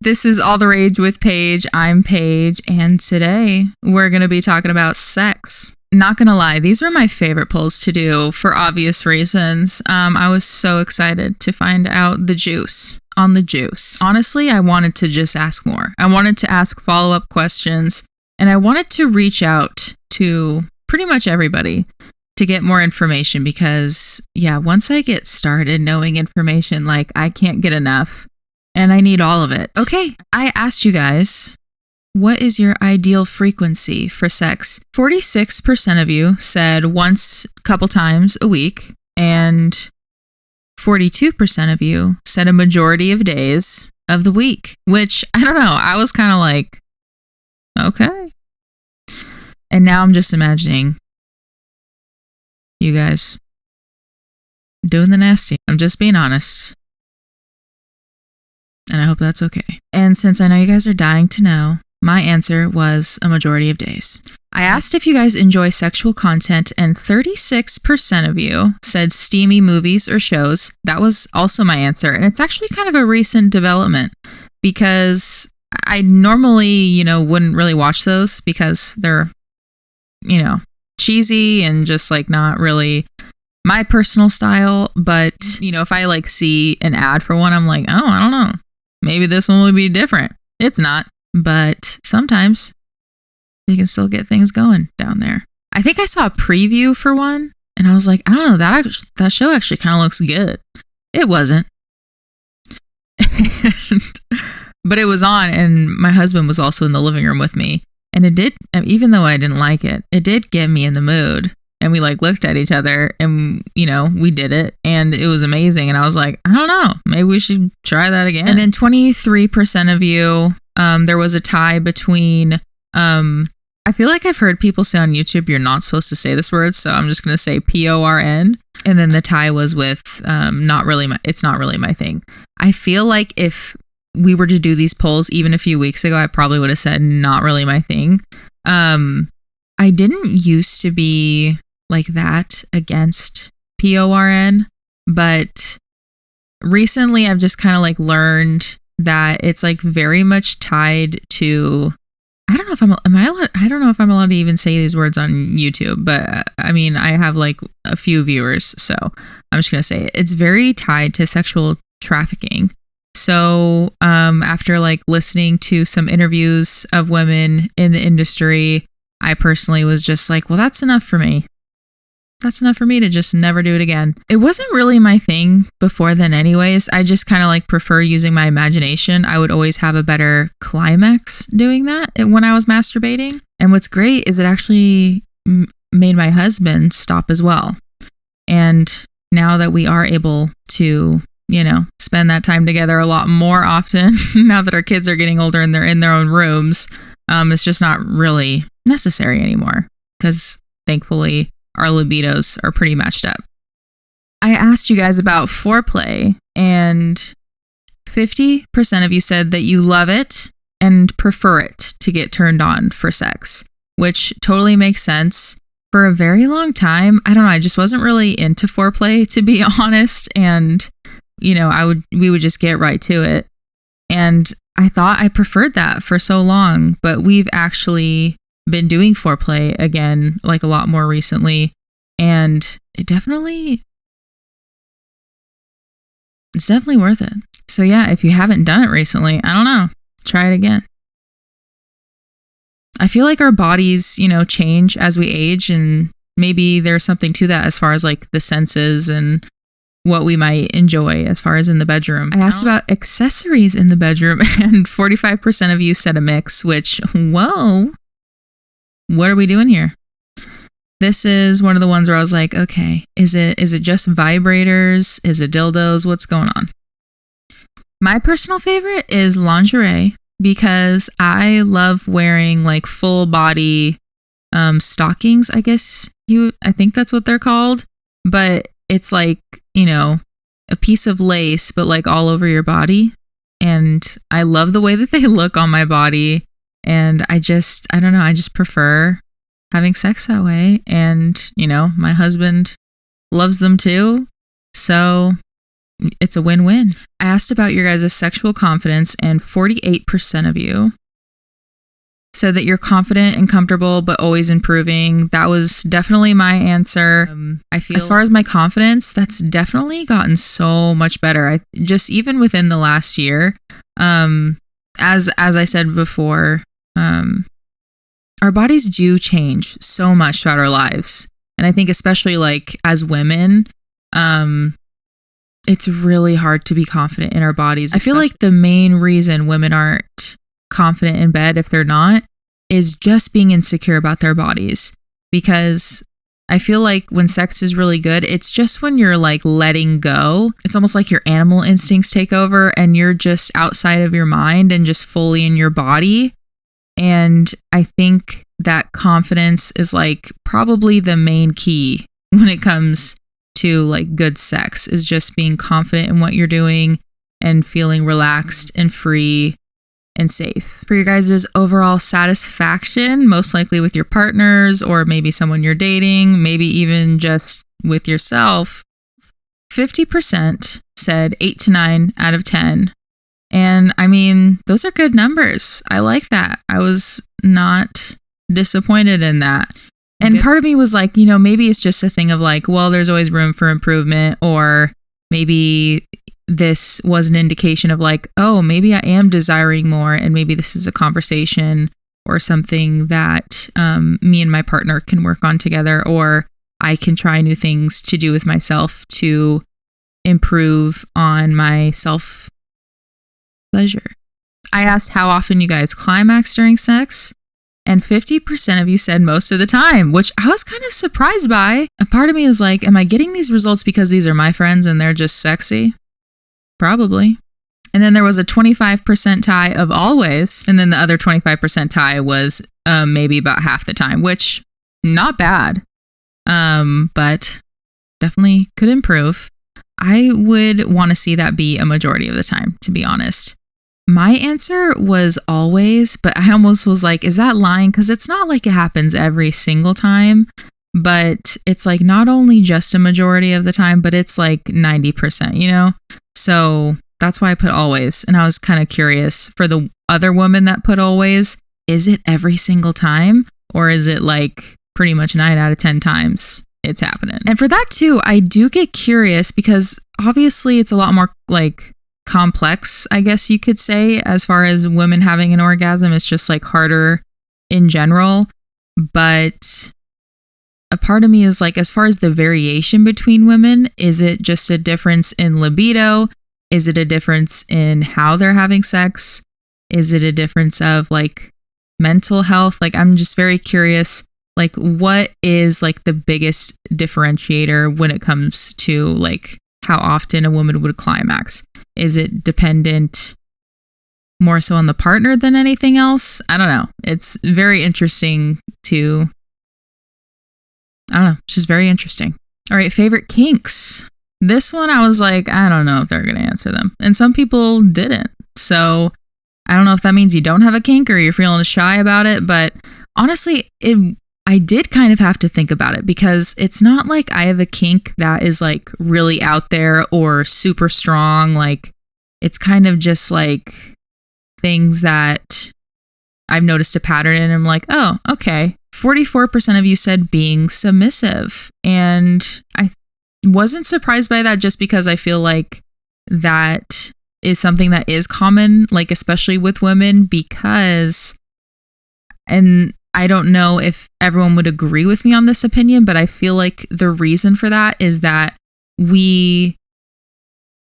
This is All the Rage with Paige. I'm Paige, and today we're going to be talking about sex. Not gonna lie, these were my favorite polls to do for obvious reasons. I was so excited to find out the juice on the juice. Honestly, I wanted to just ask more. I wanted to ask follow-up questions, and I wanted to reach out to pretty much everybody to get more information because, yeah, once I get started knowing information, like, I can't get enough. And I need all of it. Okay, I asked you guys, what is your ideal frequency for sex? 46% of you said once, a couple times a week, and 42% of you said a majority of days of the week, which, I don't know, I was kind of like, okay. And now I'm just imagining you guys doing the nasty. I'm just being honest. And I hope that's okay. And since I know you guys are dying to know, my answer was a majority of days. I asked if you guys enjoy sexual content, and 36% of you said steamy movies or shows. That was also my answer. And it's actually kind of a recent development because I normally, wouldn't really watch those because they're, cheesy and just like not really my personal style. But, if I like see an ad for one, I'm like, oh, I don't know. Maybe this one would be different. It's not. But sometimes you can still get things going down there. I think I saw a preview for one and I was like, I don't know, that show actually kind of looks good. It wasn't. But it was on, and my husband was also in the living room with me. And it did, even though I didn't like it, it did get me in the mood. And we like looked at each other and, we did it and it was amazing. And I was like, I don't know, maybe we should try that again. And then 23% of you, there was a tie between, I feel like I've heard people say on YouTube, you're not supposed to say this word. So I'm just going to say PORN. And then the tie was with, it's not really my thing. I feel like if we were to do these polls, even a few weeks ago, I probably would have said not really my thing. I didn't used to be like that against PORN, but recently I've just kind of like learned that it's like very much tied to, I don't know if I'm allowed to even say these words on YouTube, but I mean, I have like a few viewers, so I'm just going to say it. It's very tied to sexual trafficking. So, after like listening to some interviews of women in the industry, I personally was just like, well, that's enough for me. That's enough for me to just never do it again. It wasn't really my thing before then anyways. I just kind of like prefer using my imagination. I would always have a better climax doing that when I was masturbating. And what's great is it actually made my husband stop as well. And now that we are able to, spend that time together a lot more often, now that our kids are getting older and they're in their own rooms, it's just not really necessary anymore because thankfully our libidos are pretty matched up. I asked you guys about foreplay and 50% of you said that you love it and prefer it to get turned on for sex, which totally makes sense. For a very long time, I don't know, I just wasn't really into foreplay, to be honest, and we would just get right to it. And I thought I preferred that for so long, but we've actually been doing foreplay again, like a lot more recently. And it's definitely worth it. So yeah, if you haven't done it recently, I don't know, try it again. I feel like our bodies, change as we age, and maybe there's something to that as far as like the senses and what we might enjoy as far as in the bedroom. I asked about accessories in the bedroom, and 45% of you said a mix, which, whoa, what are we doing here? This is one of the ones where I was like, okay, is it just vibrators? Is it dildos? What's going on? My personal favorite is lingerie because I love wearing like full body stockings, I think that's what they're called. But it's like, a piece of lace, but like all over your body. And I love the way that they look on my body. And I don't know, I just prefer having sex that way. And, my husband loves them too. So it's a win-win. I asked about your guys' sexual confidence, and 48% of you said that you're confident and comfortable, but always improving. That was definitely my answer. I feel as far as my confidence, that's definitely gotten so much better. I just even within the last year, as I said before, our bodies do change so much throughout our lives, and I think especially like as women, it's really hard to be confident in our bodies. I feel like the main reason women aren't confident in bed, if they're not, is just being insecure about their bodies. Because I feel like when sex is really good, it's just when you're like letting go. It's almost like your animal instincts take over and you're just outside of your mind and just fully in your body. And I think that confidence is like probably the main key when it comes to like good sex, is just being confident in what you're doing and feeling relaxed and free and safe. For your guys' overall satisfaction, most likely with your partners or maybe someone you're dating, maybe even just with yourself, 50% said 8 to 9 out of 10. And I mean, those are good numbers. I like that. I was not disappointed in that. And part of me was like, you know, maybe it's just a thing of like, well, there's always room for improvement, or maybe this was an indication of like, oh, maybe I am desiring more, and maybe this is a conversation or something that me and my partner can work on together, or I can try new things to do with myself to improve on my self pleasure. I asked how often you guys climax during sex, and 50% of you said most of the time, which I was kind of surprised by. A part of me is like, am I getting these results because these are my friends and they're just sexy? Probably. And then there was a 25% tie of always, and then the other 25% tie was maybe about half the time, which not bad, but definitely could improve. I would want to see that be a majority of the time, to be honest. My answer was always, but I almost was like, is that lying? Because it's not like it happens every single time, but it's like not only just a majority of the time, but it's like 90%, you know? So that's why I put always. And I was kind of curious for the other woman that put always, is it every single time? Or is it like pretty much 9 out of 10 times it's happening? And for that too, I do get curious because obviously it's a lot more like complex, I guess you could say, as far as women having an orgasm. It's just like harder in general. But a part of me is like, as far as the variation between women, is it just a difference in libido? Is it a difference in how they're having sex? Is it a difference of like mental health? Like, I'm just very curious, like, what is like the biggest differentiator when it comes to like how often a woman would climax? Is it dependent more so on the partner than anything else? I don't know. It's very interesting to, I don't know. It's just very interesting. All right. Favorite kinks. This one, I was like, I don't know if they're going to answer them. And some people didn't. So I don't know if that means you don't have a kink or you're feeling shy about it. But honestly, I did kind of have to think about it, because it's not like I have a kink that is like really out there or super strong. Like, it's kind of just like things that I've noticed a pattern in, and I'm like, oh, okay. 44% of you said being submissive. And I wasn't surprised by that, just because I feel like that is something that is common, like especially with women, because, and I don't know if everyone would agree with me on this opinion, but I feel like the reason for that is that we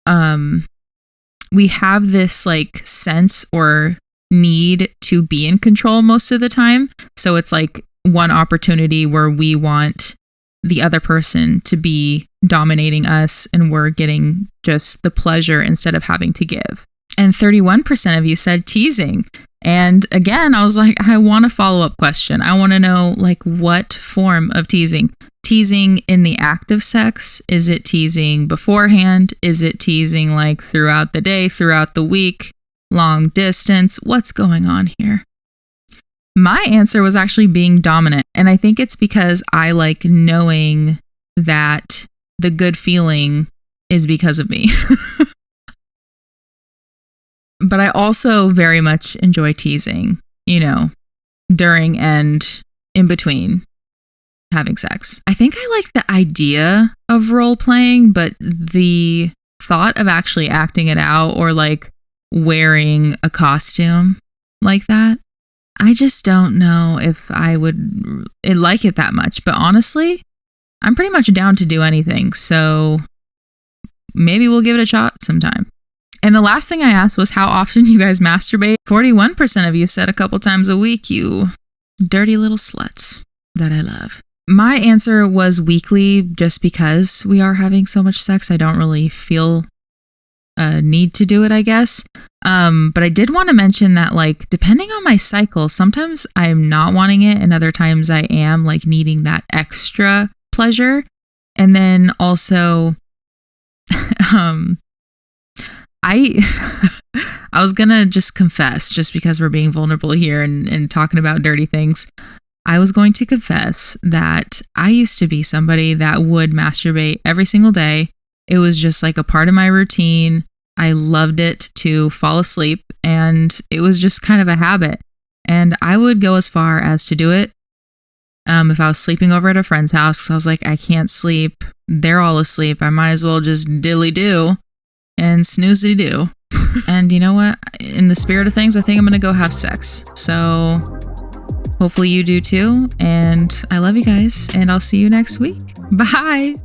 have this like sense or need to be in control most of the time. So it's like one opportunity where we want the other person to be dominating us and we're getting just the pleasure instead of having to give. And 31% of you said teasing. And again, I was like, I want a follow-up question. I want to know, like, what form of teasing? Teasing in the act of sex? Is it teasing beforehand? Is it teasing like throughout the day, throughout the week, long distance? What's going on here? My answer was actually being dominant. And I think it's because I like knowing that the good feeling is because of me. But I also very much enjoy teasing, during and in between having sex. I think I like the idea of role playing, but the thought of actually acting it out or like wearing a costume like that, I just don't know if I would like it that much. But honestly, I'm pretty much down to do anything. So maybe we'll give it a shot sometime. And the last thing I asked was how often you guys masturbate. 41% of you said a couple times a week, you dirty little sluts that I love. My answer was weekly just because we are having so much sex. I don't really feel a need to do it, I guess. But I did want to mention that, like, depending on my cycle, sometimes I'm not wanting it and other times I am, like, needing that extra pleasure. And then also, I was gonna just confess, just because we're being vulnerable here and talking about dirty things. I was going to confess that I used to be somebody that would masturbate every single day. It was just like a part of my routine. I loved it to fall asleep, and it was just kind of a habit. And I would go as far as to do it if I was sleeping over at a friend's house. 'Cause I was like, I can't sleep. They're all asleep. I might as well just dilly-do and snoozy-do. And you know what? In the spirit of things, I think I'm going to go have sex. So hopefully you do too. And I love you guys. And I'll see you next week. Bye.